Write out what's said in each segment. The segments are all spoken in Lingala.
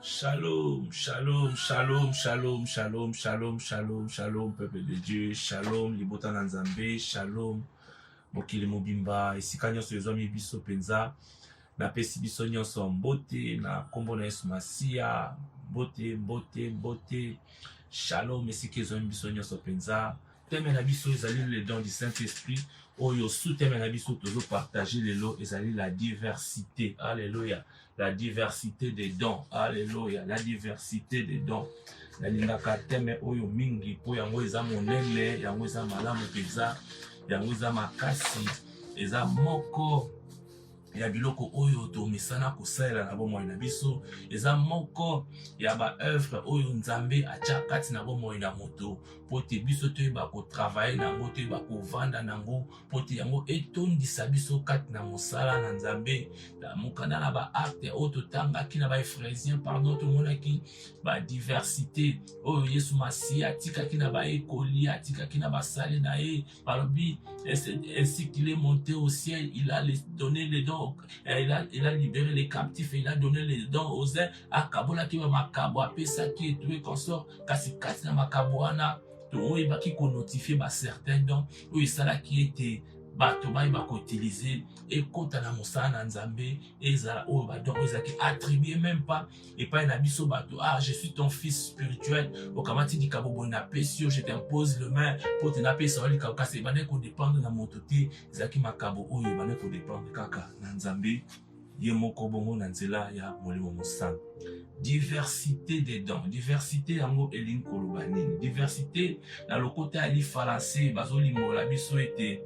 Shalom, shalom, shalom, shalom, shalom, shalom, shalom, shalom, peuple de Dieu, shalom, libota na Nzambe, shalom, mokili mobimba, esika nyonso ezomi biso penza, na pesi biso nyonso mbote, na kombo na Yesu Masia, mbote, shalom, esika ezomi biso nyonso penza, teme na biso ezali le don du Saint-Esprit, oyo sous teme na biso tozo partager lelo ezali la diversité, alléluia. La diversité des dons. Alléluia. La diversité des dons. Nalingaka teme oyo mingi po yango eza monene, yango eza malamu penza, yango eza makasi, eza moko ya biloko oyo tomesana kosalela na bomoi na biso, eza moko ya ba œuvre oyo Nzambe atia kati na bomoi na moto po te biso toyeba ko travailler nango, toyeba ko vanda nango, po te yango etondisa biso kati na mosala na Nzambe, na mokanda na ba acte oyo totangaki na ba Ephrésien, pardon, tomonaki ba diversité oyo Yesu Masia atikaki na ba ekoli, atikaki na basali na ye, balobi ainsi qu'il est monté au ciel, il a donné les dons, il a libéré les captifs, il a donné les dons aux uns, akabola ki ba makabo apesa ki etoué consort, kasi kati na makabo wana to oyebaki ko notifier ba certains dons oyo esala ki ete bato bayeba ko utiliser et kota na mosala na Nzambe ezala oyo ba dons ezaki attribué même pas et pas na biso bato, ah je suis ton fils spirituel okamati di kabobo na pesio, je t'impose le main pour te na pesa wali ka kasi bane ko dépendre na moto te, ezaki makabo oyo bane ko dépendre kaka na Nzambe ye moko bongo na nzela ya molimo mosala. Diversité des dons, diversité yango elingi koloba nini? Diversité na lokota ali français bazolimola biso ete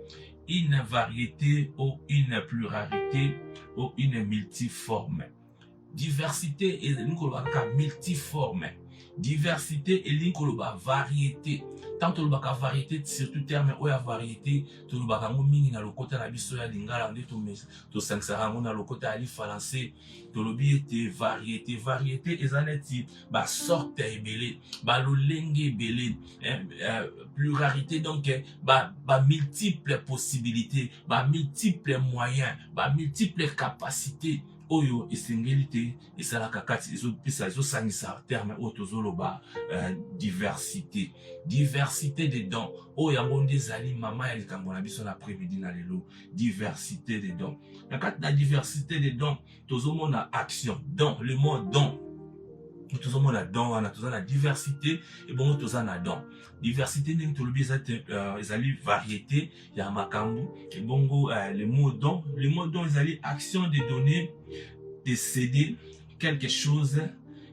une variété ou une pluralité ou une multiforme. Diversité elingi koloba ka multiforme. Diversité elingi koloba variété. Tant que le variété, surtout terme ou la variété, tout le barango mingi na lokota na biso ya lingala nde to sanksara na lokota ali français, to lobi ete variété, variété ezaneti ba sorte ebele, ba lolenge ebele, pluralité donc ba multiples possibilités, ba multiples moyens, ba multiples capacités. Oyo esengeli te esalaka kati ezosangisa terme oyo tozoloba diversité. Diversité des dons oyo yango nde ezali mama ya likambo na biso na après-midi na lelo. Diversité des dons. Na kati na diversité des dons tozomona action, don, le mot don. Tozomona don wana toza na diversité et bongo toza na don. Diversité ndenge tolobi ezali variété ya makambo et bongo le mot don ezali action de donner, de céder quelque chose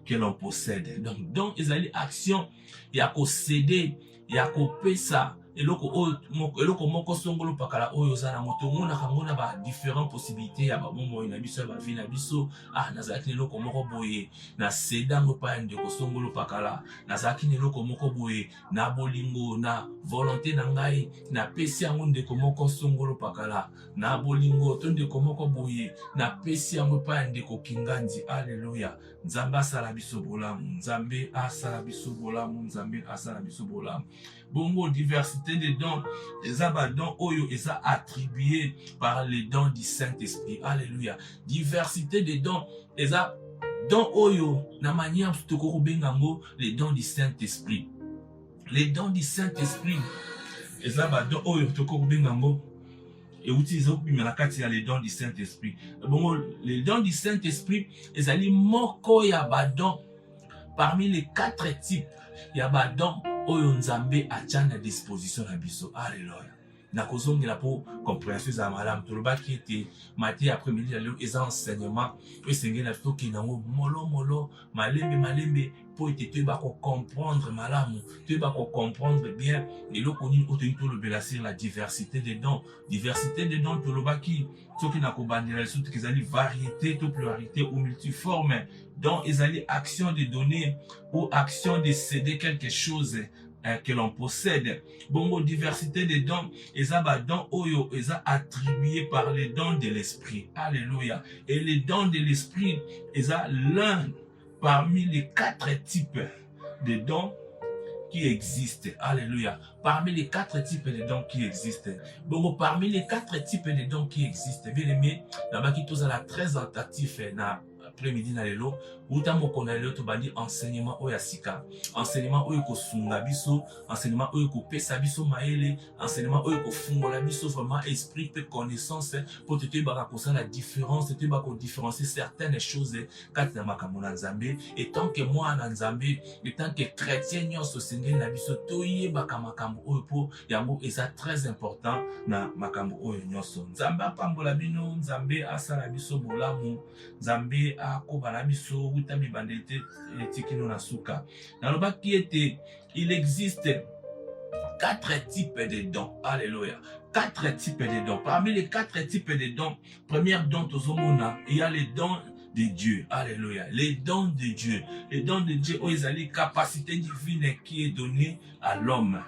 que l'on possède. Donc don ezali action ya ko céder, ya ko pesa eloko moko songolo pakala oyo zana moto mona kangona ba différentes possibilités ya ba momo na biso ba vie na biso, ah nazaki eloko moko boye na sedango pa ndeko songolo pakala, nazaki eloko moko boye na bolingo na volonté na ngai na pesi yango ndeko moko songolo pakala, na bolingo to ndeko moko boye na pesi yango pa ndeko kinganzi. Alléluia. Nzambe asala biso bolamu, Nzambe asala biso bolamu, Nzambe asala biso bolamu. Bongo diversité des dons, les abadons oyo eza attribués par les dons du Saint-Esprit. Alléluia. Diversité des dons, les dons oyo na manière tokoko bengango les dons du Saint-Esprit. Les dons du Saint-Esprit, les abadons oyo tokoko bengango et utiliser les dons du Saint-Esprit. Bon, les dons du Saint-Esprit, ils allaient moko ya badon parmi les 4 types ya badon oyo Nzambe atia na disposition na biso. Alléluia. Na kozongela po compréhension za malamu tolobaki ete Matthieu après-midi lelo eza enseignement po esengeli toki nango molo malembe po ete toyeba ko comprendre malamu, toyeba ko comprendre bien eloko nini oyo toyini tolobela sur la diversité des dons. Diversité des dons tolobaki soki na kobandela soki ezali variété to pluralité ou multiforme. Donc ezali action de donner ou action de céder quelque chose que l'on possède. Bongo diversité des dons, eza ba dons oyo eza attribué par les dons de l'esprit. Alléluia. Et les dons de l'esprit eza l'un parmi les 4 types de dons qui existent. Alléluia. Parmi les 4 types de dons qui existent. Bon, parmi les 4 types de dons qui existent, bien aimé, là-bas qui tous à la très attentif na après-midi na lelo uta mokona lelo to bandi enseignement oyo sika, enseignement oyo ko sunga biso, enseignement oyo ko pesa biso maele, enseignement oyo ko fungola biso vraiment esprit pe connaissance pour te baka ko ça la différence, te baka différencier certaines choses quand na makambo na Nzambe. Et tant que moi na Nzambe, et tant que chrétien nyonso sengeli na biso to yebaka makambo oyo po yango eza très important na makambo oyo nyonso. Nzambe apambola bino, Nzambe asala biso bolamu, Nzambe akobala biso uta bibandete etikino na suka. Nalobaki ete il existe 4 types de dons. Alléluia. 4 types de dons. Parmi les 4 types de dons, premier don tozomona, il y a les dons de Dieu. Alléluia. Les dons de Dieu. Les dons de Dieu, ils ont les capacités divines qui est donnée à l'homme.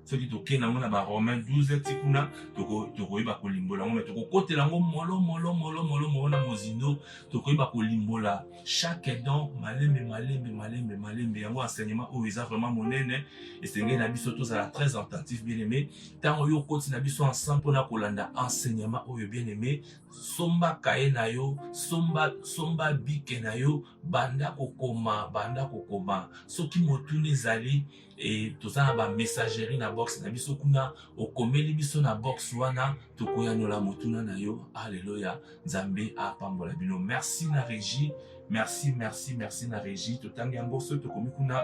Ce qui est dans Romains 12, tikuna toko iba ko limbola ngo toko kotela ngo molo na mozindo toko iba ko limbola chaque don malembe yango enseignement où ils a vraiment monene et c'est ngena biso to ça très attentif bien aimé tant yo koti na biso ensemble pour na kolanda enseignement oyo bien aimé somba kae na yo somba bike na yo banda kokoma soki motuni zali et tout ça ba messagerie na box na biso kuna okomeli biso na box wana tokoyanyola motuna na yo. Alléluia. Nzambe apambola bino. Merci na régie, merci na régie totangi yango so tokomi kuna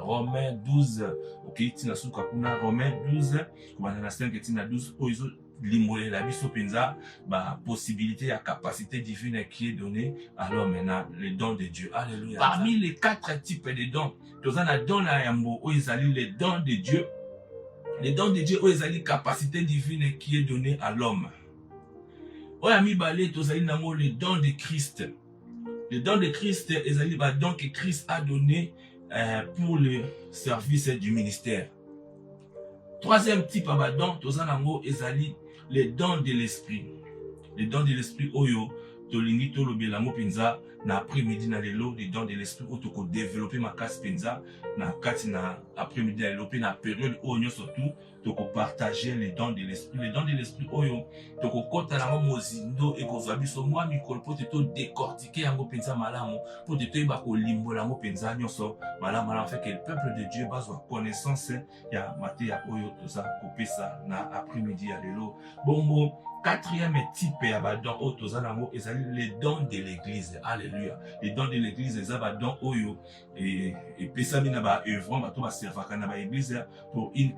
Romains 12 ok tina suka kuna Romains 12 kuma na 5 tina 12 oizo limbolé la biso penza ba possibilité ya capacité divine qui est donnée à l'homme maintenant les dons de Dieu. Alléluia. Parmi les 4 types de dons, tozana don na yambo o ezali les dons de Dieu. Les dons de Dieu o ezali capacité divine qui est donnée à l'homme. Oya mi balé tozali nango les dons de Christ. Les dons de Christ ezali ba dons que Christ a donné pour le service du ministère. Troisième type de don tozana nango ezali les dons de l'esprit. Les dons de l'esprit oyo tolingi to lobela ngo penza na après-midi na lelo, les dons de l'esprit oyo toko développer makasi penza na kati na après-midi na lelo pe na période oyo surtout toko partager les dons de l'esprit. Les dons de l'esprit oyo toko kota na mozindo e kozwa biso mwa mikolo po te to décortiquer yango penza malamu po te to ba ko limbola ngo penza nyonso malamu fait que le peuple de Dieu bazwa connaissance ya mateya oyo toza kopesa na après-midi ya lelo. Bongo quatrième type ya badon oyo toza nango ezali les dons de l'église. Alléluia. Les dons de l'église eza badon oyo epesami na ba œuvre bato baservaka na ba église pour une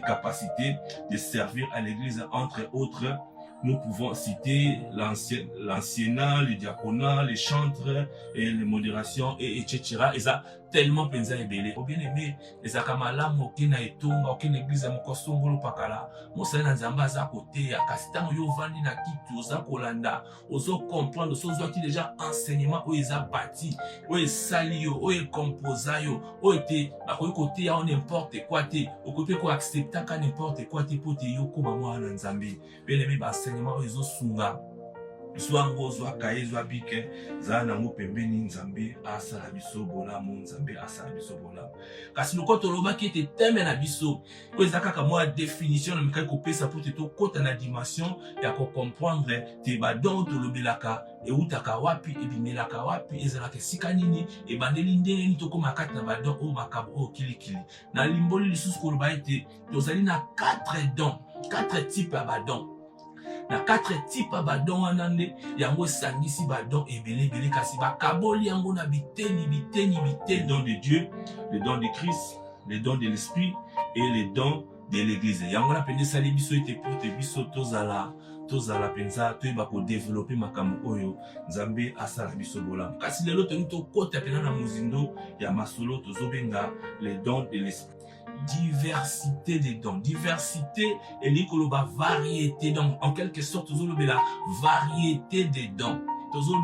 capacité de servir à l'église. Entre autres, nous pouvons citer l'anciennat, le diaconat, les chantres, et les modérations, et etc. Et ça, tellement penza ebele. Au bien aimé, et ça kamala mokena etonga, aucune église à mokosongolo pakala. Mosala na nzamba za côté, à kastan yo vandi na kitu, oza kolanda, ozo comprendre, ozo qui déjà enseignement, o eza bâti, o esali yo, o composa yo, o ete, bakoy côté ya n'importe quoi te, o côté ko accepta ka n'importe quoi te pote yo koma mwa na nzambe. Bien aimé, ba enseignement ozo sunga. Zwango zwa kaye zwa bike za nango pembeni nzambe asala biso bolamu nzambe asala biso bolamu kasi lokoto lobaki ete teme na biso ko ezaka ka mwa définition na mikai kopesa pour te to kota na dimension ya ko comprendre te ba don to lobelaka e utaka wapi ebimelaka wapi ezalaka sika nini e bandeli ndenge ni to koma kati na ba don o makabo o kilikili na limboli lisusu ko loba ete tozali na 4 dons 4 types ya ba dons. Na 4 types de badon anande yango sangisi badon ebele kasi bakaboli yango na biteni dons de Dieu, les dons de Christ, les dons de l'esprit et les dons de l'église. Yango na pende sali biso ete pour te biso tozala penza to ba ko développer makambo oyo nzambe asala biso bolam. Kasi lelo to kota pena na muzindo ya masolo tozobenga les dons de l'esprit. Diversité des dons, diversité et l'ikoloba variété, donc en quelque sorte la variété des dons.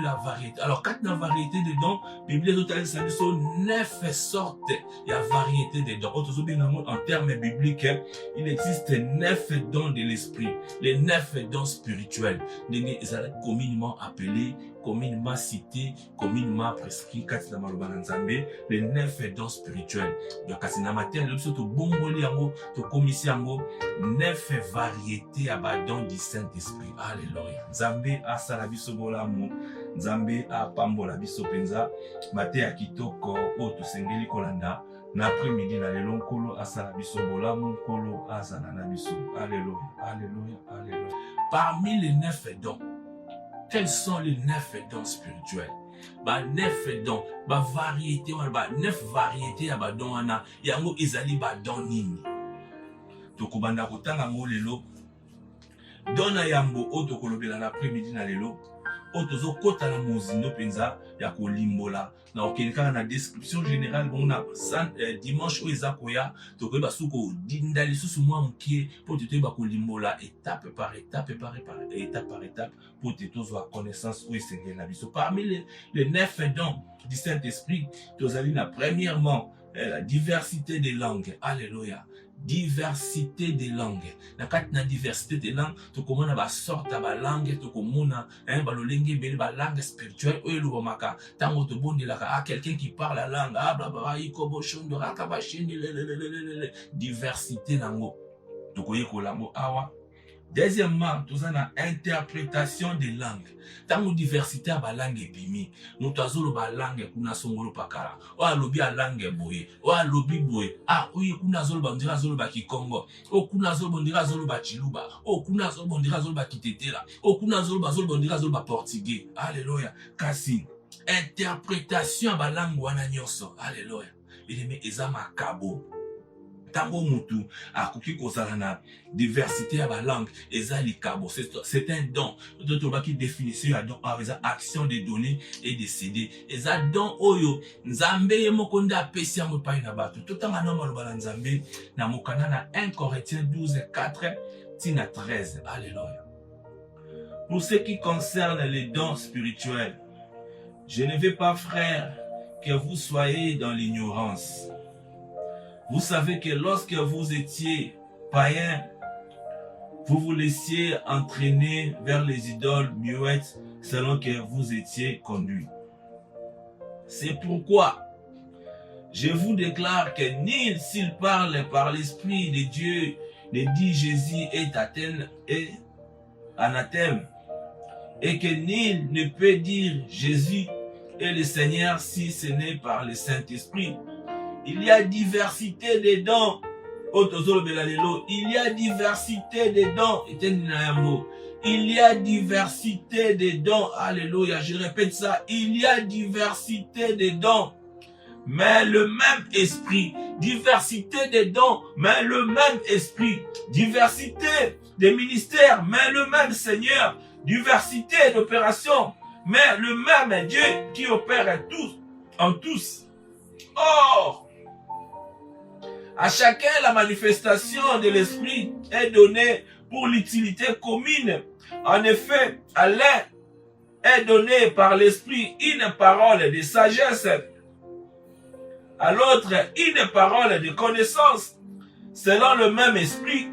La variété. Alors, quand la variété des dons, la Bible dit 9 sortes de variété des dons. En termes bibliques, il existe 9 dons de l'esprit, les 9 dons spirituels, communément appelés, communément cités, communément prescrits, les 9 dons spirituels. Donc, quand on a matin, nous sommes bongoli ango, to commissi ango, 9 variétés à dons du Saint-Esprit. Alléluia. Zambé asala biso bolamu. Nzambe apambola biso penza mate ya kitoko o tosengeli kolanda na après-midi na lelo nkolo asala biso bolamu nkolo azala na biso. Alléluia, alléluia, alléluia. Parmi les 9 dons, quels sont les 9 dons spirituels? 9 dons, variété, 9 variétés ya dons wana yango ezali don nini? Tokobanda kotanga ngo lelo dona yambo o tokolobela na après-midi na lelo o tozo kota na mozindo penza ya kolimbola na okenkana na description générale bona dimanche o ezakoya tokoyeba suko dinda lisusu mwa mukie po toyeba kolimbola étape par étape po tozwa connaissance o esengeli na biso. Parmi les 9 dons du Saint-Esprit, tozali na premièrement la diversité des langues. Alléluia. Diversité des langues. Na kati na diversité des langues, tokomona ba sorte ba langue, tokomona ba lolenge bele ba langue spirituelle oyo lobamaka tango to bondelaka quelqu'un qui parle la langue ikobo shondo raka ba sheni diversité nango tokoyekola ngo awa. Deuxièmement, nous avons interprétation des langues. Tant que diversité à la langue epimi, nous avons la langue kuna songolo pakala. O alobi a langue boye, o alobi boye. Ah oui, kuna zolo bandira zolo ba Kikongo. O kuna zolo bandira zolo ba Chiluba. O kuna zolo bandira zolo ba Kitetela. O kuna zolo bandira zolo ba Portugais. Alléluia. Kasi interprétation à la langue wana nyonso. Alléluia. Il est ezama kabo. Tango mutu akoki kozala na diversité ya ba langue ezali kabo, c'est un don. D'autres baki définition ya don avec action de donner et de céder. Eza don oyo Nzambe moko nda apesi yango epai na bato. Totanga na maloba na Nzambe na mokanda na 1 Corinthiens 12:4 tina 13. Alléluia. Pour ce qui concerne les dons spirituels, je ne veux pas, frères, que vous soyez dans l'ignorance. Vous savez que lorsque vous étiez païens, vous vous laissiez entraîner vers les idoles muettes selon que vous étiez conduits. C'est pourquoi je vous déclare que nul s'il parle par l'Esprit de Dieu ne dit Jésus est anathème, et que nul ne peut dire Jésus est le Seigneur si ce n'est par le Saint-Esprit. Il y a diversité des dons. Il y a diversité des dons. Il y a diversité des dons. Alléluia. Je répète ça. Il y a diversité des dons. Mais le même esprit. Diversité des dons. Mais le même esprit. Diversité des ministères. Mais le même Seigneur. Diversité d'opérations. Mais le même Dieu qui opère en tous. Or, à chacun, la manifestation de l'Esprit est donnée pour l'utilité commune. En effet, à l'un est donnée par l'Esprit une parole de sagesse, à l'autre une parole de connaissance, selon le même Esprit,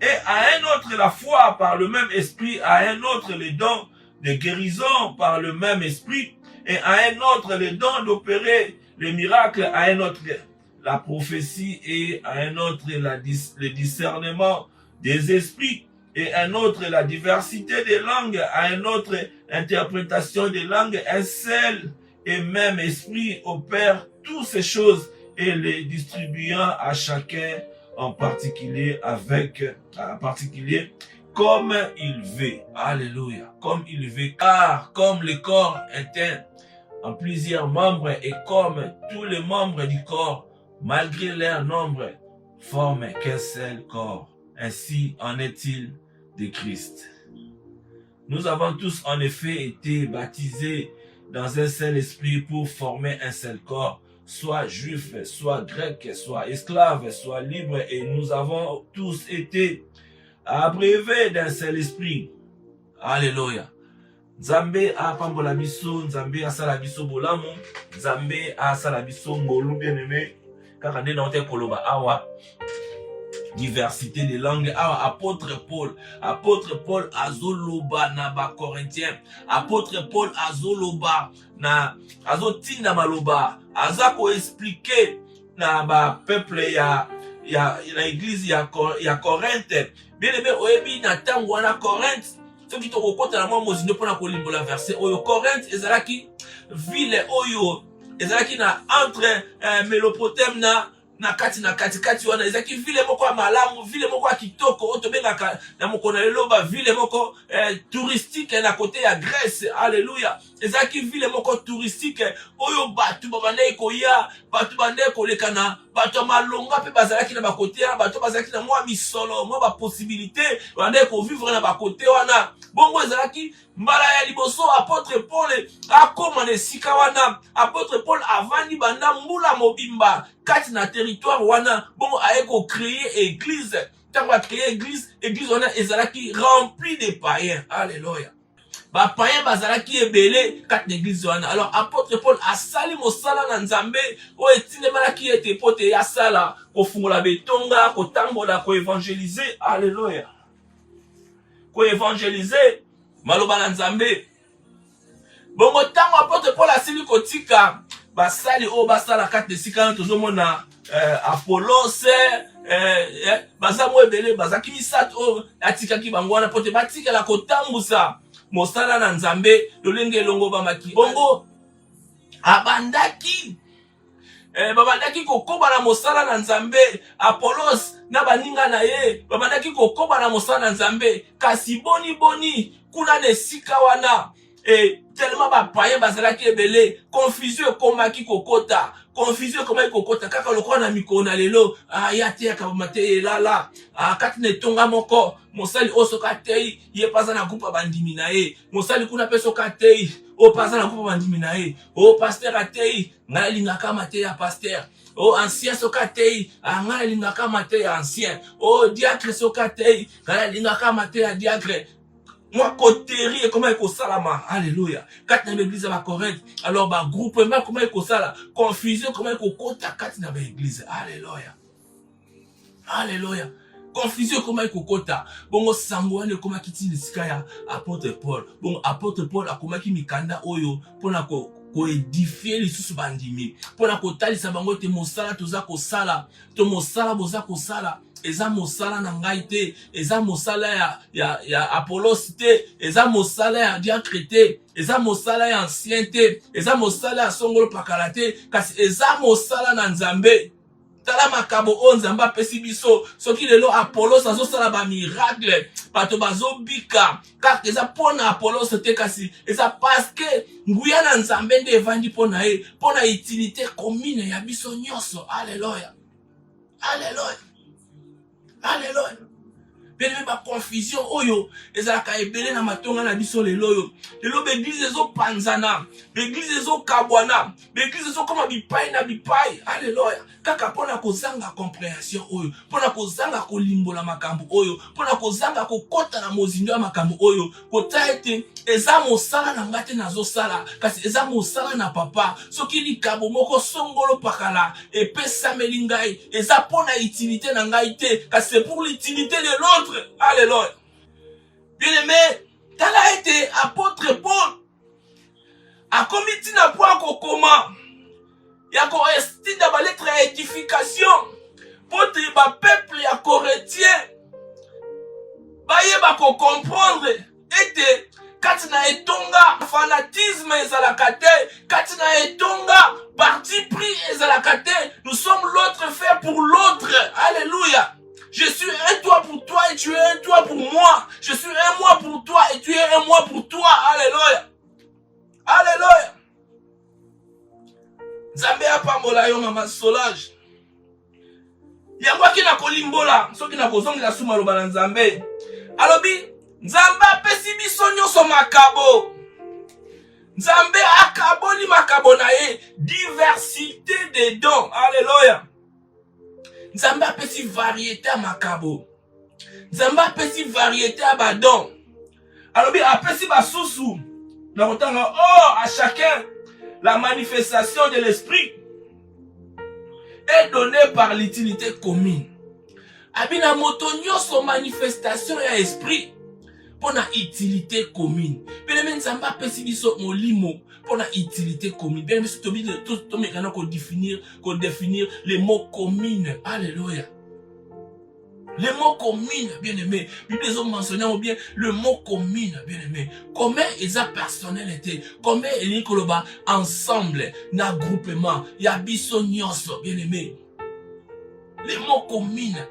et à un autre la foi par le même Esprit, à un autre les dons de guérison par le même Esprit, et à un autre les dons d'opérer les miracles, à un autre la prophétie, et à un autre le discernement des esprits, et à un autre la diversité des langues, à un autre interprétation des langues. Un seul et même esprit opère toutes ces choses et les distribuant à chacun en particulier comme il veut. Alléluia. Comme il veut. Car comme le corps est un en plusieurs membres, et comme tous les membres du corps, malgré leur nombre, forment qu'un seul corps. Ainsi en est-il de Christ. Nous avons tous en effet été baptisés dans un seul esprit pour former un seul corps, soit juif, soit grec, soit esclave, soit libre, et nous avons tous été abreuvés d'un seul esprit. Alléluia. Nzambe apambola biso, Nzambe asala biso bolamu, Nzambe asala biso ngolu bien-aimé. Car on est dans koloba awa diversité des langues. Awa apôtre Paul azoloba na ba Corinthiens. Apôtre Paul azoloba na azotinda maloba, azako expliquer na ba peuple ya église ya Corinthe. Bien aimé oyebi na tango na Corinthe soki tokokota na mwa mozindo mpona kolimbola verset oyo. Corinthe ezalaki ville oyo ezalaki na entre Mélopotème na kati wana, ezalaki ville moko ya malamu, ville moko ya kitoko oyo tobengaka na mokona lelo ba ville moko touristique na kote ya Grèce. Alléluia. Ezalaki ville moko touristique oyo batu babandaki koya, batu bandaki koleka na bato malonga pe bazalaki na bakote ya bato bazalaki na mwa misolo mwa ba possibilité bandaki ko vivre na bakote wana. Bongo ezalaki mbala ya liboso apôtre Paul akoma na esika wana. Apôtre Paul avandi banda mbula mobimba kati na territoire wana. Bongo aye ko créer église. Tango a créer église wana ezalaki rempli de païens. Alléluia. Ba païens bazalaki ebele kati na église wana. Alors apôtre Paul asali mosala na Nzambe o etindemalaki ete pote ya sala ko fungola betonga ko tambola ko évangéliser. Alléluia. Ko évangéliser maloba na Nzambe. Bongo tango apôtre Paul asili kotika basali o basala kati esika tozomona Apollos baza mo ebele bazaki misato o atikaki bango wana pote batikala kotambusa mosala na Nzambe lolenge elongo bamaki. Bongo abandaki babandaki kokoba na mosala na Nzambe. Apollos na baninga na ye babandaki kokoba na mosala na Nzambe, kasi boni kuna na esika wana tellement ba païen bazalaki ebele, confusion ekomaki kokota. Confusion comment kokota kaka lokwa na mikolo na lelo ya te akamate elala kati ne tonga moko mosali osoka tei ye paza na groupe bandimi na ye, mosali kuna peso ka tei o paza na groupe bandimi na ye, o pasteur atei ngala lingaka mate ya pasteur, o ancien soka tei ngala lingaka mate ya ancien, o diacre soka tei ngala lingaka mate ya diacre. Moi côtérie et comment il salama. Alléluia. Quand dans l'église à la Corinthe, alors bah groupement comment il sala, confusion comment il kota quand dans l'église. Alléluia. Alléluia. Confusion comment il kota. Bon sangwane comment kiti nisikaya apôtre Paul. Bon apôtre Paul a comment ki mikanda oyo pona ko édifier les sous bandimi. Pona ko talisa bango te mosala toza ko sala, to mosala boza ko sala. Eza mosala na ngai te, eza mosala ya Apollos te, eza mosala ya diacre te, eza mosala ya ancien te, eza mosala ya songolo pakala te, kasi eza mosala na Nzambe. Tala makabo o Nzambe apesi biso, soki lelo Apollos azosala ba miracle, bato bazobika, kaka eza pona Apollos te, kasi eza parce que nguya na Nzambe nde evandi pona ye, pona utilité commune ya biso nyonso. Alléluia. Alléluia. Alléluia. Bien aimé, ba confusion oyo ezalaka ebele na matonga na biso lelo yo. Lelo l'église ezo panzana, l'église ezo kabwana, l'église ezo koma bipai na bipai. Alléluia. Kaka pona kozanga compréhension oyo, pona kozanga kolimbola makambo oyo, pona kozanga kokota na mozindo ya makambo oyo, kota ete eza mosala na ngate nazo sala, kasi eza mosala na papa. Soki likabo moko songolo pakala epesameli ngai, eza pona utilité na ngai te, kasi c'est pour l'utilité de l'autre. Alléluia. Bien aimé, tala ete apôtre Paul a commis na point kokoma ya ko estinda ba lettre ya édification pour ba peuple ya corinthien ba ko comprendre ete kati na etonga fanatisme ezalaka te, kati na etonga parti pris ezalaka te. Nous sommes l'autre fait pour l'autre. Alléluia. Je suis un toi pour toi et tu es un toi pour moi. Je suis un moi pour toi et tu es un moi pour toi. Alléluia. Alléluia. Nzambe apambola yo mama Solange. Yango kina kolimbola, soki na kozongela suma loba na Nzambe. Alobi Nzambe apesi biso nyonso makabo. Nzambe akaboli makabo na ye, diversité de dons. Alléluia. Nzambe apesi variété à makabo. Nzambe apesi variété à badon. Alobi apesi basusu. Na kotanga à chacun la manifestation de l'esprit est donnée par l'utilité commune. Abina moto nyonso manifestation ya esprit pour la utilité commune. Bien aimé, Nzambe apesi biso molimo pour la utilité commune. Bien aimé, tout mécano qu'on définir les mots communes. Alléluia. Les mots commune, bien-aimé. Bible les ont mentionné ou bien le mot commune, bien-aimé. Comment ils ont personnel été? Comment ils ont ensemble, na groupement, yabiso nyonso, bien-aimé. Les mots communes.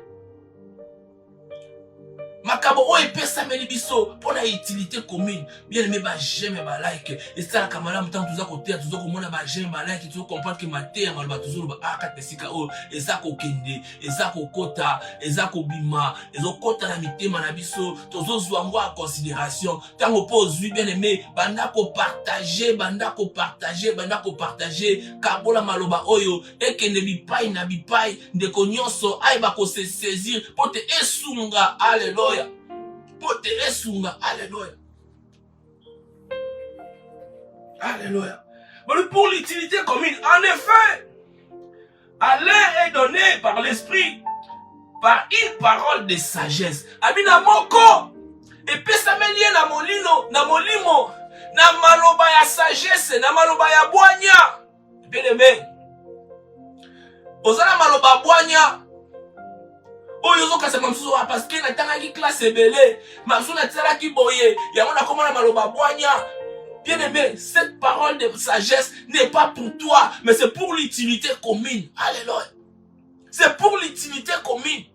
Makabo o epesa meli biso pour la utilité commune. Bien aimé ba j'aime ba like. Et ça la kamala mutan tuza côté tuza ko mona ba j'aime ba like tu comprendre que ma terre malba toujours ba akatesika o ezako kende, ezako kota, ezako bima, ezako kota na mitema na biso tozo zwango en considération. Tango pose bien aimé banda ko partager, banda ko partager kabola maloba oyo ekende bipai na bipai ndeko nyonso ay ba ko se saisir pour te esunga. Alléluia. Pote esunga, alléluia. Alléluia. Pour l'utilité commune, en effet, à l'air est donné par l'esprit, par une parole de sagesse. Abina moko, et puis ça me lie na molino, na molimo, na maloba ya sagesse, na maloba ya boanya. Bien aimé, ozana maloba boanya. Oyo ka se mamsuzo parce que na tanga ki classe belé mamsuzo na tsala ki boye yango na komona maloba boanya. Bien aimé, cette parole de sagesse n'est pas pour toi mais c'est pour l'utilité commune. Alléluia. C'est pour l'utilité commune.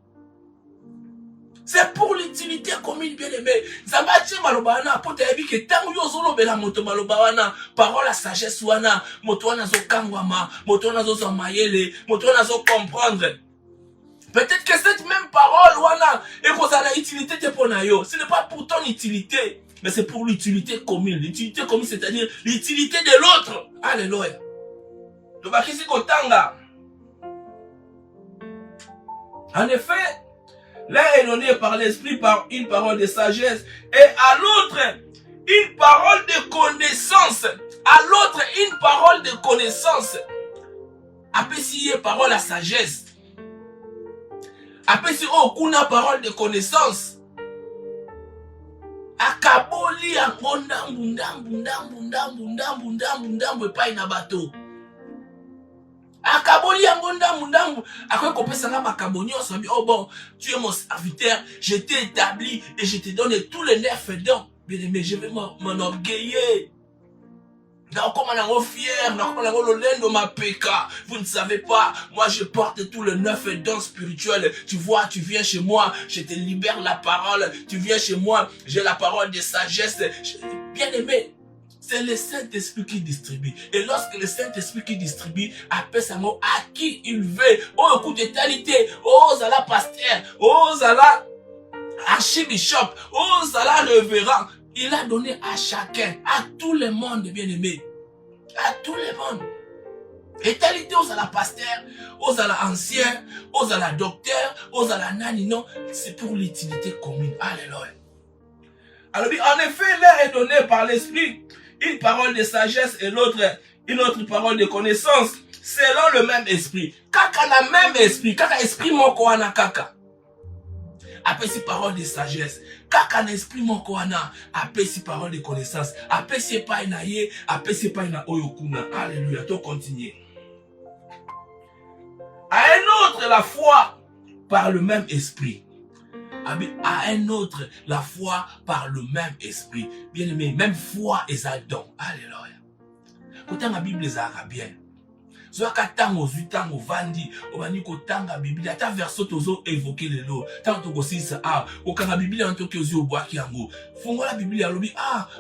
C'est pour l'utilité commune, bien aimé. Zambati maloba wana pour te ebi que tango yo zolo bela moto maloba wana parole à sagesse wana moto wana zo kangwama moto wana zo mayele moto wana zo comprendre. Peut-être que cette même parole, wana, et qu'on a l'utilité pour nayo. Ce n'est pas pour ton utilité, mais c'est pour l'utilité commune. L'utilité commune, c'est-à-dire l'utilité de l'autre. Alléluia. Le bakisi kotanga. En effet, l'un est donné par l'esprit par une parole de sagesse, et à l'autre, une parole de connaissance. À l'autre, une parole de connaissance. Après, s'il y a parole à sagesse, après si on kuna parole de connaissance akaboli yango ndambu epai na bato akaboli yango ndambu akoki kopesa nga makambo nyonso oh bon tu es mon serviteur je t'ai établi et je te donne tous les 9 dents bien aimé je vais m'enorgueillir. Vous ne savez pas, moi je porte tout le 9 dons spirituels. Tu vois, tu viens chez moi, je te libère la parole. Tu viens chez moi, j'ai la parole de sagesse. Bien aimé, c'est le Saint-Esprit qui distribue. Et lorsque le Saint-Esprit qui distribue, appelle ça mot à qui il veut. Oh, coup de qualité, oh, zala pasteur, oh, zala archibishop, oh, zala révérend. Il a donné à chacun, à tout le monde, bien aimé. À tout le monde. Et qualité aux la pasteur, aux la ancien, aux la docteur, aux la nani, non. C'est pour l'utilité commune. Alléluia. Alors, en effet, l'un est donné par l'esprit une parole de sagesse et l'autre, une autre parole de connaissance, selon le même esprit. Kaka na même esprit, kaka esprit moko wana kaka. Après ces paroles de sagesse, kaka na esprit moko wana, après ces paroles de connaissance, après ces pa na ye, après ces pa na oyokuna. Alléluia, to continuer. À un autre la foi par le même esprit. À un autre la foi par le même esprit. Bien aimé, même foi et Adam. Alléluia. Quand la Bible est arabienne. Zoaka tango zutango vandi obani ko tanga Biblia ta verso tozo évoquer lelo tanto ko sisa okanga Biblia ntoki ozi obwaki yango fungola Biblia alobi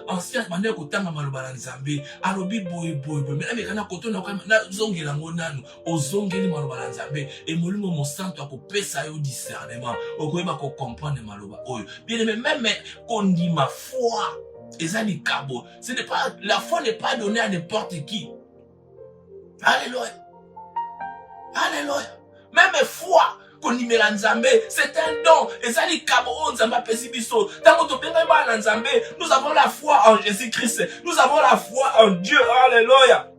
ancien bande ko tanga maloba na Nzambe alobi boy mais mekana koto na zongela ngonano ozongeli maloba na Nzambe et molimo mo santo akopesa yo discernement okoyeba ko comprendre maloba oyo bien aimé même kondima foi ezali kabo ce n'est pas la foi n'est pas donnée à n'importe qui. Alléluia. Alléluia. Même foi qu'on y met en Nzambe, c'est un don. Et ça dit Cameroun, Nzamba Pesibiso. Nous avons la foi en Jésus-Christ. Nous avons la foi en Dieu. Alléluia.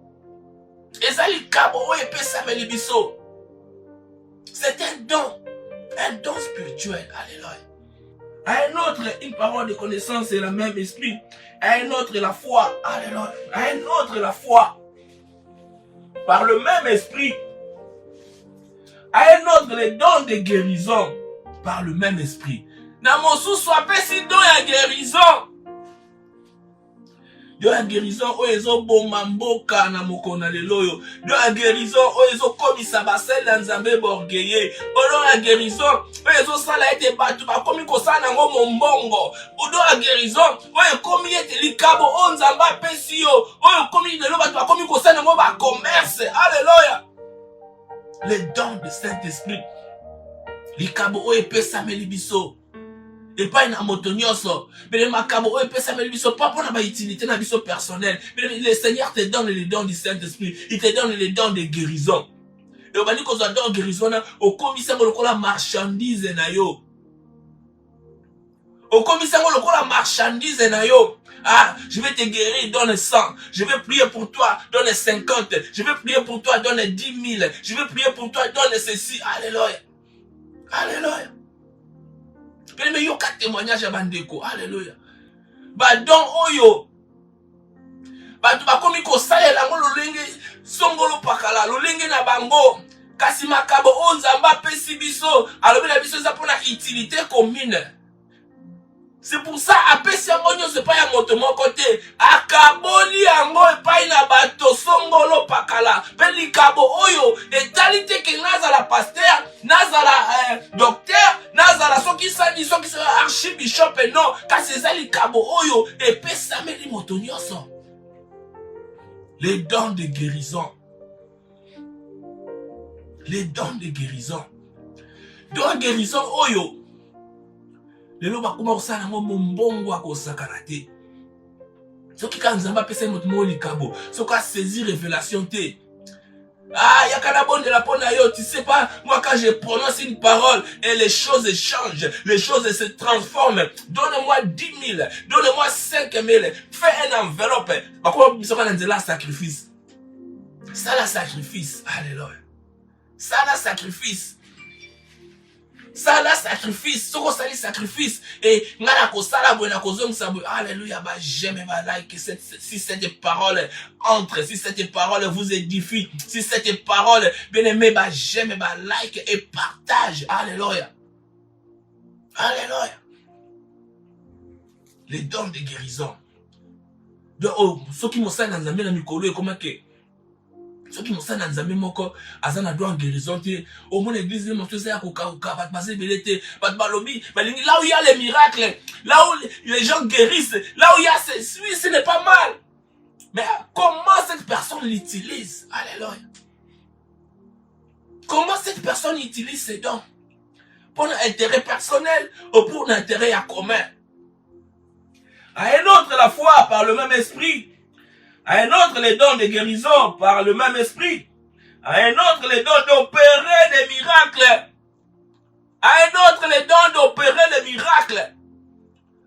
Et ça dit Cameroun et Pessamelibiso. C'est un don spirituel. Alléluia. À un autre, une parole de connaissance et le même esprit. À un autre, la foi. Alléluia. À un autre, la foi. Par le même esprit. À un autre, les dons de guérison. par le même esprit. Na mosusu apesi don ya guérison. Don ya guérison oyo ezoboma mboka na mokona lelo oyo. Don ya guérison oyo ezokomisa basali na Nzambe borgeye. Don ya guérison oyo ezosala ete bato bakomi kosala nango mombongo. Don ya guérison oyo ekomi ete likabo oyo Nzambe apesi yo. Oyo ekomi lelo bato bakomi kosala nango ba commerce. Alléluia. Les dons de Saint-Esprit. Likabo oyo epesameli biso. Et pas une motonioso. Mais le macabre, ouais, ça me dit, pas pour la utilité, na biso personnel. Mais le Seigneur te donne les dons du Saint-Esprit. Il te donne les dons de guérison. Et on va dire qu'on a don de guérison, au commissaire, on la marchandise, na yo. Au commissaire, on la marchandise, na yo. Ah, je vais te guérir, donne 100. Je vais prier pour toi, donne 50. Je vais prier pour toi, donne 10 000. Je vais prier pour toi, donne ceci. Alléluia. Alléluia. Mais yo ka témoignage à bandeko. Alléluia. Ba don oyo. Ba tu ba komi ko salela ngo lolenge songolo pakala lolenge na bango. Kasi makabo o Nzamba pesi biso. Alobi na biso za pona utilité commune. C'est pour ça apesi yango nyonso pa ya moto moko te. Akaboli yango epai na bato songolo pakala. Pe likabo oyo etali te ke nazala pasteur, nazala docteur, nazala soki sali soki archibishop non, kasi ezali likabo oyo epesameli moto nyonso. Les dons de guérison. Les dons de guérison. Dons de guérison oyo lelo bakoma kosala ngo mombongo akosakana te. Soki ka Nzamba apesa moto mo likabo, soki saisir révélation te. Ah, yakana bonne de la pona yo, tu sais pas, moi quand je prononce une parole et les choses changent, les choses se transforment. Donne-moi 10 000, donne-moi 5 000, fais un enveloppe. Bakoma bisoka na nzela sacrifice. Ça la sacrifice. Alléluia. Ça la sacrifice. Ça la sacrifice, soko sali sacrifice et ngana ko sala bo na ko zongisa bo. Alléluia, ba j'aime ba like si cette parole entre, si cette parole vous édifie, si cette parole bien-aimé ba j'aime ba like et partage. Alléluia. Alléluia. Les dons de guérison. De oh, ceux qui m'ont ça dans Nzambe na mikolo et comment que ceux qui m'ont ça dans Nzambe moko azana droit guérison te au mon église mon tout ça koka va passer belete va balobi balingi là où il y a les miracles, là où les gens guérissent, là où il y a oui, ce n'est pas mal. Mais comment cette personne l'utilise? Alléluia. Comment cette personne utilise ses dons? Pour un intérêt personnel ou pour un intérêt à commun? À un autre la foi par le même esprit. À un autre les dons de guérison par le même esprit. À un autre les dons d'opérer des miracles. À un autre les dons d'opérer les miracles.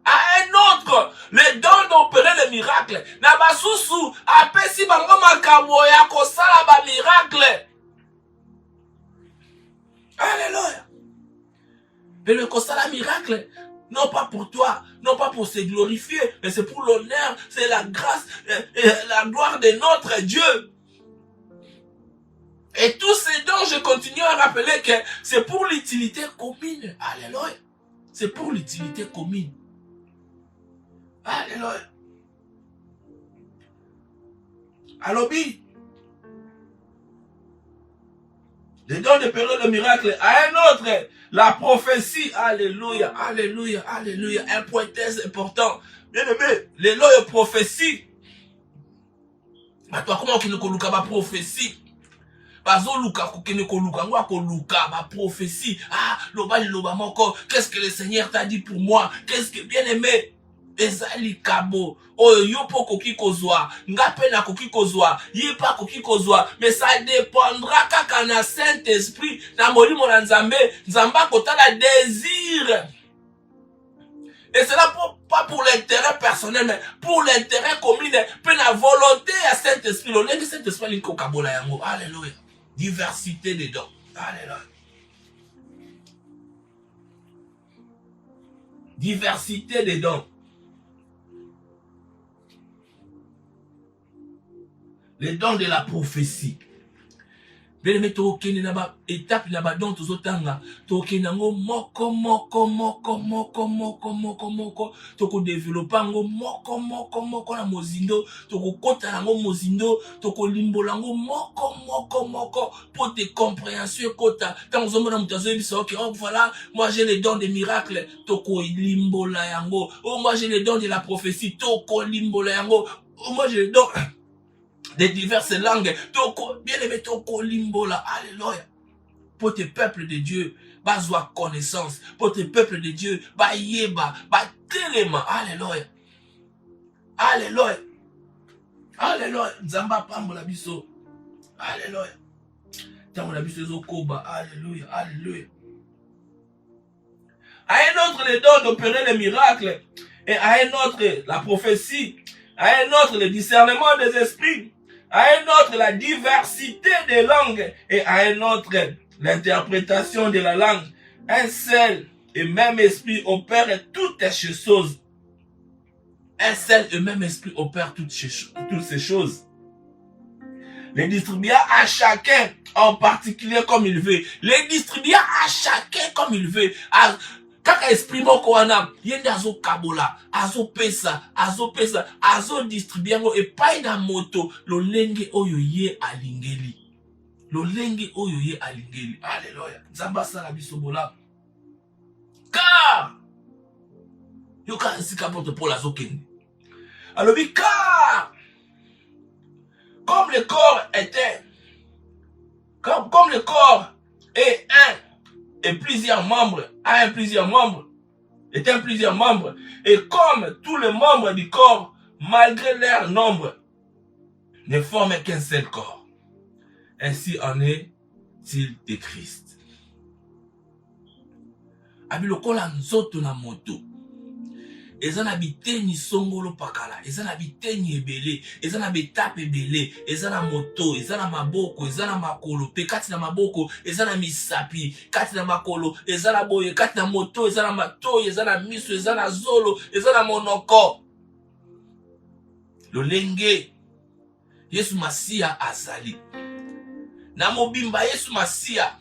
À un autre les dons d'opérer les miracles. Na basusu apesi bango makambo ya kosala ba miracle. Alléluia. Et le kosala miracle, non pas pour toi, non pas pour se glorifier, mais c'est pour l'honneur, c'est la grâce et la gloire de notre Dieu. Et tous ces dons, je continue à rappeler que c'est pour l'utilité commune. Alléluia. C'est pour l'utilité commune. Alléluia. Alobi. Les dons de période de miracle. À un autre, la prophétie. Alléluia. Alléluia. Alléluia. Un point très important. Bien aimé, les lois de prophétie. Toi, comment tu ne connais pas prophétie? Bazo luka kokene ko luka ngwa ko luka ba prophétie. Ah, loba loba moko. Qu'est-ce que le Seigneur t'a dit pour moi? Qu'est-ce que bien aimé? Ezali kabo. Oh yo po koki kozwa. Ngape na koki kozwa. Yepa koki kozwa. Mais ça dépendra kaka na Saint-Esprit. Na molimo na Nzambe. Nzamba kotala désir. Et c'est là pas pour l'intérêt personnel, mais pour l'intérêt commun. Puis la volonté à Saint-Esprit. Le Saint-Esprit liko kabola yango. Alléluia. Diversité des dons. Alléluia. Diversité des dons. Les dons de la prophétie. Bien aimé, tokende na ba étape na ba don tozotanga, tokende ngo moko moko moko moko moko moko moko, toko développer ngo moko moko moko na mozindo, toko kota na ngo mozindo, toko limbola ngo moko moko moko pour tes compréhensions kota. Tant que zomona mutazo biso OK, oh voilà, moi j'ai les dons des miracles, toko limbola yango. Oh moi j'ai les dons de la prophétie, toko limbola yango. Oh moi j'ai les dons des diverses langues, bien aimé, toko limbola, alléluia. Pour tes peuples de Dieu, bazwa connaissance. Pour tes peuples de Dieu, ba yeba, ba telema, alléluia. Alléluia. Alléluia. Nzamba pambola biso. Alléluia. Tambola biso zokoba, alléluia, alléluia. À un autre les dons d'opérer les miracles, et à un autre la prophétie, à un autre le discernement des esprits, à un autre la diversité des langues, et à un autre l'interprétation de la langue. Un seul et même esprit opère toutes ces choses. Un seul et même esprit opère toutes ces choses. Les distribue à chacun en particulier comme il veut. Les distribue à chacun comme il veut. Kaka esprit moko wana yende azo kabola, azo pesa, azo distribuer et pas na moto lolenge oyo ye alingeli. Lolenge oyo ye alingeli. Alléluia. Nzamba sala biso bola. Car yoka sika porte pour la zokende. Alors car comme le corps était comme le corps est un et plusieurs membres, a plusieurs membres, est un plusieurs membres, et comme tous les membres du corps, malgré leur nombre, ne forment qu'un seul corps. Ainsi en est-il de Christ. Abilokola nzoto na moto. Ezana biteni songolo pakala, ezana biteni ebele, ezana betape ebele, ezana moto, ezana maboko, ezana makolo, pe kati na maboko, ezana misapi, kati na makolo, ezana boye, kati na moto, ezana mato, ezana miso, ezana zolo, ezana monoko. Lolenge Yesu Masia azali. Na mobimba Yesu Masia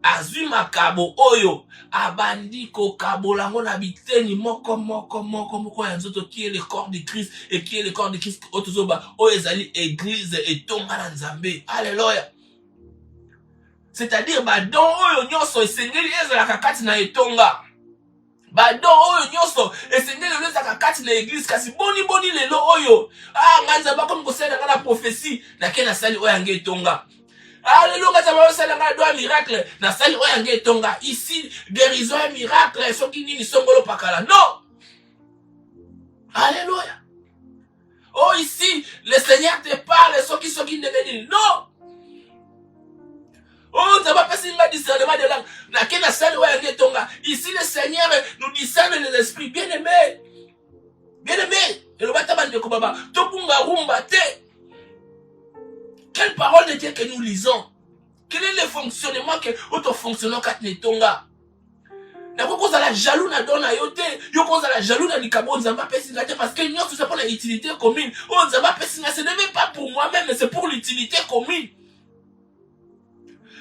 azwi makabo oyo abandi ko kabolango na biteni moko ya nzoto qui est le corps de Christ et qui est le corps de Christ otozoba oyo ezali église et tonga na Nzambe. Alléluia. C'est-à-dire badon oyo nyonso esengeli ezalaka kati na etonga. Badon oyo nyonso esengeli ezalaka kati na église kasi boni lelo oyo nganza comme kosala na prophétie na kena sali oyo nge etonga. Alléluia, ça va faire un miracle. Na sali oyange tonga ici guérison un miracle. Ce qui ni songolo pakala. Non. Alléluia. Oh ici le Seigneur te parle. Ce qui ne veut non. Oh ça va passer un discernement de langue. Na kena sali oyange tonga. Ici le Seigneur nous discerne les esprits. Bien aimé. Bien aimé. Et le bataban de Kobaba. Tokunga rumba te. Quelle parole de Dieu que nous lisons? Quel est le fonctionnement que auto fonctionnant quand nous tonga? N'ako la jaloux na dona yote, yo koza la jaloux na likabo nzamba pesinga te parce que nous tout ça pour l'utilité commune. Oh nzamba pesinga ce n'est pas pour moi-même, mais c'est pour l'utilité commune.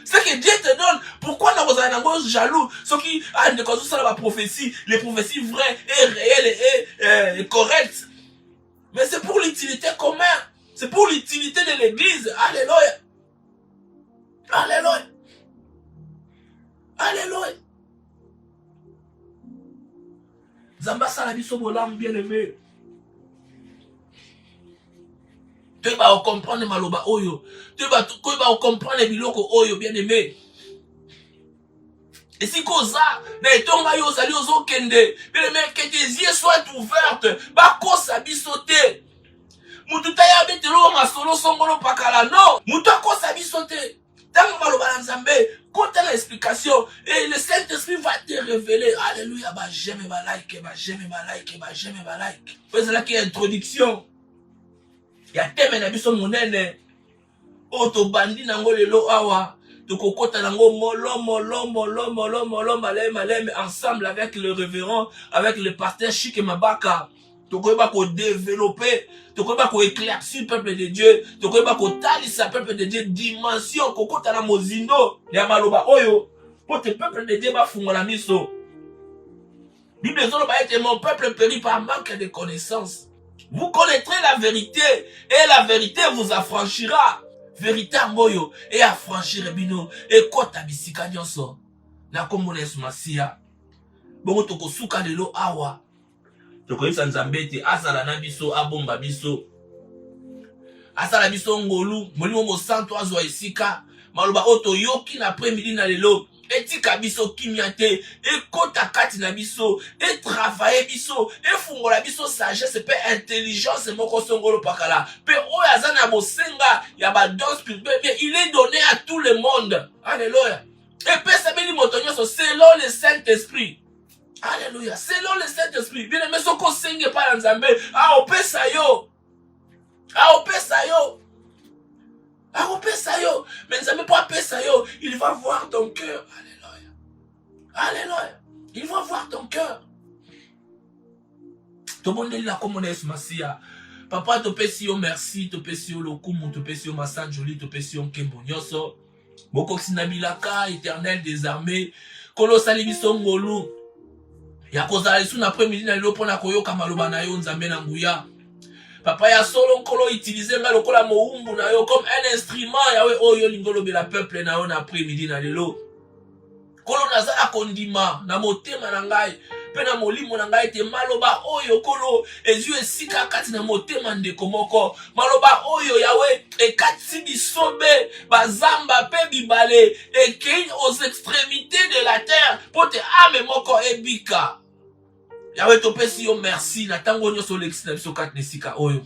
Ce que Dieu te donne, pourquoi nous sommes jaloux? Ce qui a une cause sur la prophétie, les prophéties vraies et réelles et correctes. Mais c'est pour l'utilité commune. C'est pour l'utilité de l'église. Alléluia. Alléluia. Alléluia. Zamba salabiso bolam bien aimé. Tu vas comprendre maloba oyo. Tu vas comprendre biloko oyo bien aimé. Et si koza na etonga yo zali ozo kende, bien aimé, que tes yeux soient ouverts. Ba kosa bisote. Mututa ya betelo masolo songolo pakala non. Mututa kosa bisote. Tant maloba nzambe, côté l'explication et le Saint-Esprit va te révéler. Alléluia, ba j'aime ba like, ba j'aime ba like, ba j'aime ba like. C'est là qui est introduction. Ya teme na biso monene. Oto bandi nango lelo awa. Tokokota nango molom malem ensemble avec le révérend, avec le pasteur Chic et Mabaka. tokoyeba ko développer, tokoyeba ko éclaircir peuple de Dieu, tokoyeba ko talisa peuple de Dieu dimension kokota na mozindo ya maloba oyo pour que peuple de Dieu ba fungola miso. Bible dit mon peuple périt par manque de connaissances. Vous connaîtrez la vérité et la vérité vous affranchira. Vérité moyo et affranchir bino et kota bisika nyonso. Na kombo na Yesu Masia. Bongo toko suka lelo awa. Toko yisa nzambe te asala na biso abomba biso. Asala biso ngolu, molimo mo santo azwa esika. Maloba oto yoki na après-midi na lelo. Etika biso kimiate, ekota kati na biso, et travailler biso, et fungola biso sagesse, pe intelligence moko songolo pakala, pe oyazana bosenga, yaba don spirituel, bien il est donné à tout le monde. Alléluia. Et pe sabeli motonyo selon le Saint-Esprit. Alléluia. Selon le Saint-Esprit. Bien aimé soko senge pa nzambe, a opesa yo. A opesa yo. Mais Nzambe pour apesa yo, il va voir ton cœur. Alléluia. Alléluia. Il va voir ton cœur. Tout le monde est là comme on est Masia. Papa, te pesi yo merci, te pesi yo lokumu, te pesi yo masanjoli, te pesi yo nkembo nyoso. Moko sinabilaka, éternel des armées. Kolo salibiso ngolu. Ya kozala isu na après-midi na lelo pona koyoka maloba na yo Nzambe na nguya. Papa ya solo nkolo utiliser nga lokola moumbu na yo comme un instrument yawe oyo lingolo be la peuple na yo na après-midi na lelo. Kolo nazala kondima na motema na ngai pe na molimo na ngai te maloba oyo kolo ezu esika kati na motema ndeko moko maloba oyo yawe ekati bisobe bazamba pe bibale ekei aux extrémités de la terre pote ame moko ebika. Yahweh topesi yo merci na tango nyoso lekisi na biso kati nesika oyo.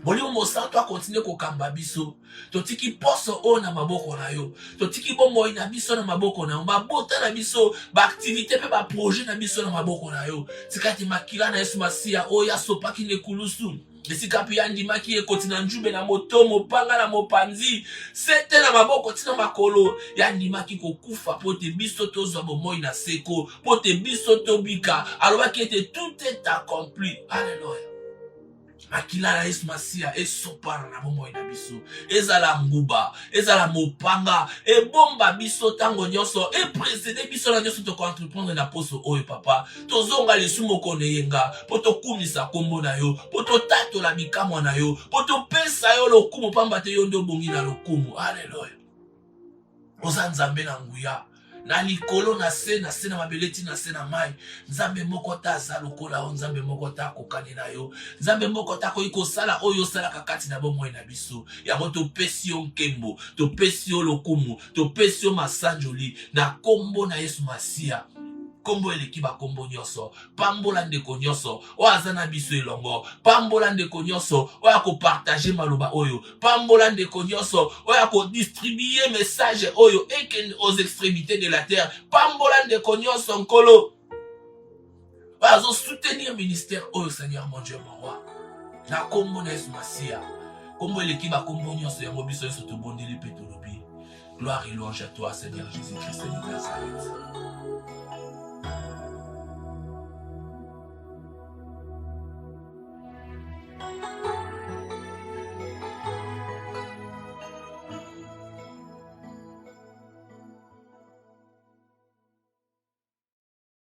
Molimo mosanto a continuer kokamba biso. Totiki poso o na maboko na yo. Totiki bomoi na biso na maboko na yo. Mabota na biso, ba activité pe ba projet na biso na maboko na yo. Tikati makila na Yesu Masia oya sopaki ne kulusu. Esika pe yandimaki ekoti na njube na moto mopanga na mopanzi. Sete na maboko tina makolo. Yandimaki kokufa pote biso tozwa bomoi na seko. Pote biso tobika. Alobaki ete tout est accompli. Alléluia. Makila na Yesu Masia esopara na bomoi na biso. Ezala nguba, ezala mopanga, ebomba biso tango nyonso, précéder biso na nyonso toko entreprendre na poso oyo papa. Tozonga lesu moko neyenga, poto kumisa kombo na yo, poto tato la bikamwa na yo, poto pesa yo lokumu pamba te yo ndo bongi na lokumu. Alléluia. Oza Nzambe na nguya. Na likolo na se na mabeleti na se na mai. Nzambe moko ta za lokola o Nzambe moko ta kokani na yo. Nzambe moko ta ko ikosala oyo sala kakati na bomoi na biso. Yango to pesi yo nkembo, to pesi yo lokumu, to pesi yo masanjoli na kombo na Yesu Masia. Kombo eleki ba kombo nyoso, pambola ndeko nyoso, o azana biso elongo, pambola ndeko nyoso, o ya ko partager maloba oyo, pambola ndeko nyoso, o ya ko distribuer message oyo eke aux extrémités de la terre, pambola ndeko nyoso nkolo. O azo soutenir ministère oyo Seigneur mon Dieu mon roi. Na kombo na Yesu Masia, kombo eleki ba kombo nyoso yango biso yeso to bondeli pe to lobi. Gloire et louange à toi Seigneur Jésus-Christ de Nazareth.